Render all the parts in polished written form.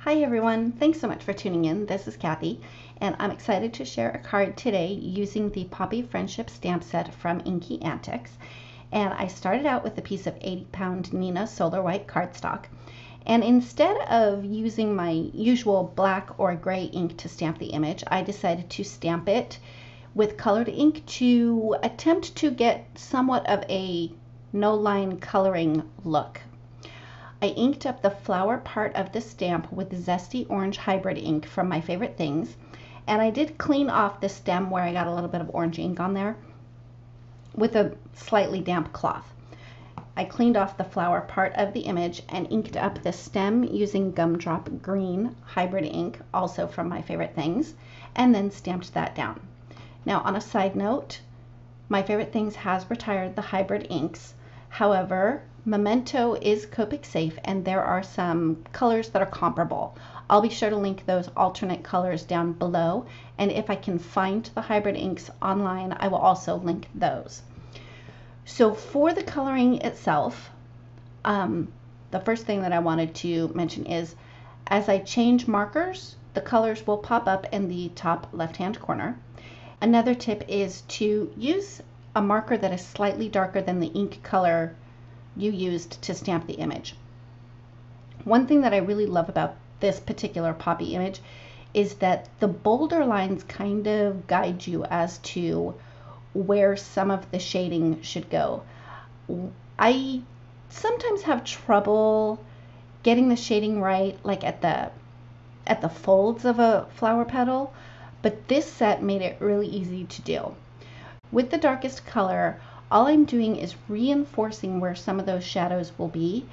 Hi everyone, thanks so much for tuning in. This is Kathy, and I'm excited to share a card today using the Poppy Friendship stamp set from Inky Antics. And I started out with a piece of 80-pound Nina Solar White cardstock. And instead of using my usual black or gray ink to stamp the image, I decided to stamp it with colored ink to attempt to get somewhat of a no-line coloring look. I inked up the flower part of the stamp with Zesty Orange Hybrid ink from My Favorite Things, and I did clean off the stem where I got a little bit of orange ink on there with a slightly damp cloth. I cleaned off the flower part of the image and inked up the stem using Gumdrop Green Hybrid ink, also from My Favorite Things, and then stamped that down. Now, on a side note, My Favorite Things has retired the hybrid inks. However, Memento is Copic safe, and there are some colors that are comparable. I'll be sure to link those alternate colors down below, and if I can find the hybrid inks online, I will also link those. So for the coloring itself, the first thing that I wanted to mention is as I change markers, the colors will pop up in the top left-hand corner. Another tip is to use a marker that is slightly darker than the ink color you used to stamp the image. One thing that I really love about this particular Poppy image is that the bolder lines kind of guide you as to where some of the shading should go. I sometimes have trouble getting the shading right, like at the folds of a flower petal, but this set made it really easy to do. With the darkest color, all I'm doing is reinforcing where some of those shadows will be,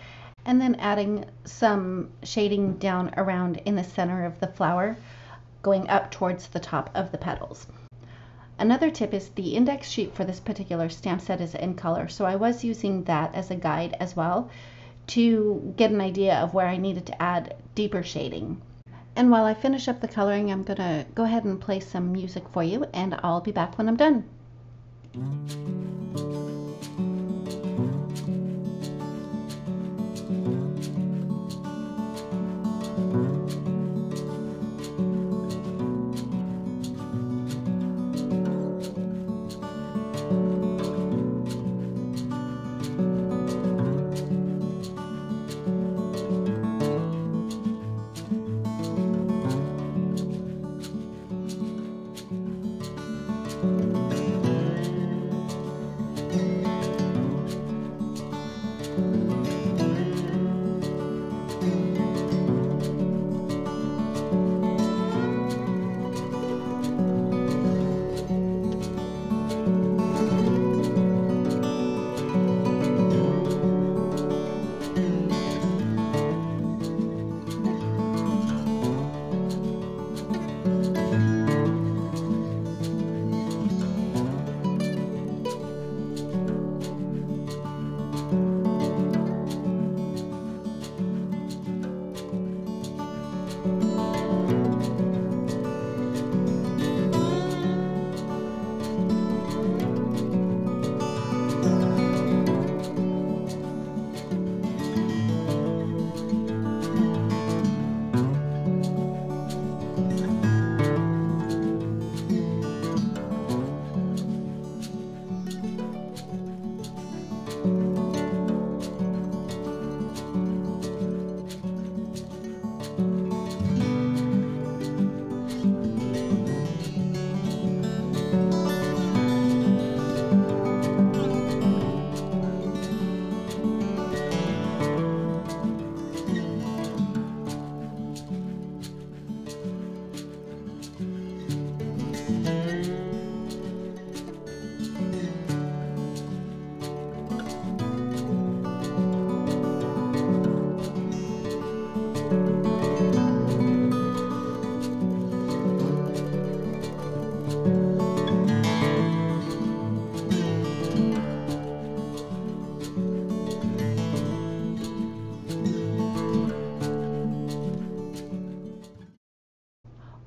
and then adding some shading down around in the center of the flower, going up towards the top of the petals. Another tip is the index sheet for this particular stamp set is in color, so I was using that as a guide as well to get an idea of where I needed to add deeper shading. And while I finish up the coloring, I'm going to go ahead and play some music for you, and I'll be back when I'm done.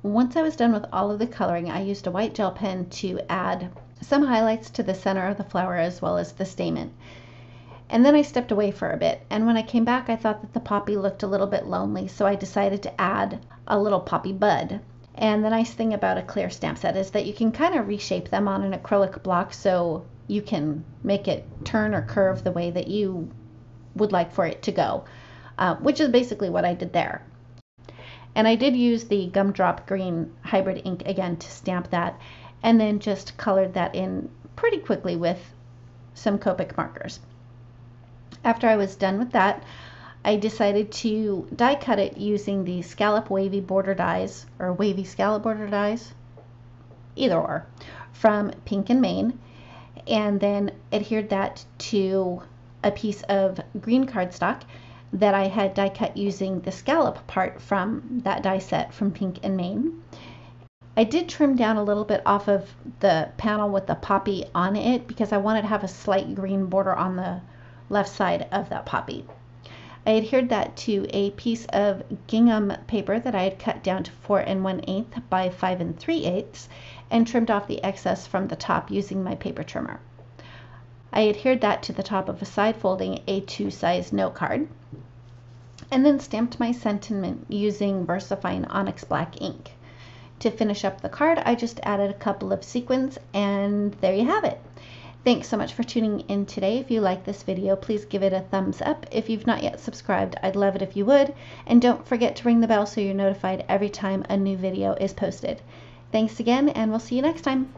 Once I was done with all of the coloring, I used a white gel pen to add some highlights to the center of the flower as well as the stamen. And then I stepped away for a bit, and when I came back I thought that the poppy looked a little bit lonely, so I decided to add a little poppy bud. And the nice thing about a clear stamp set is that you can kind of reshape them on an acrylic block, so you can make it turn or curve the way that you would like for it to go, which is basically what I did there. And I did use the Gumdrop green hybrid ink again to stamp that, and then just colored that in pretty quickly with some Copic markers. After I was done with that, I decided to die cut it using the scallop wavy border dies, or wavy scallop border dies, either or, from Pink and Main, and then adhered that to a piece of green cardstock that I had die cut using the scallop part from that die set from Pink and Main. I did trim down a little bit off of the panel with the poppy on it because I wanted to have a slight green border on the left side of that poppy. I adhered that to a piece of gingham paper that I had cut down to 4 1/8 by 5 3/8 and trimmed off the excess from the top using my paper trimmer. I adhered that to the top of a side folding A2 size note card, and then stamped my sentiment using VersaFine Onyx Black ink. To finish up the card, I just added a couple of sequins, and there you have it. Thanks so much for tuning in today. If you like this video, please give it a thumbs up. If you've not yet subscribed, I'd love it if you would. And don't forget to ring the bell so you're notified every time a new video is posted. Thanks again, and we'll see you next time.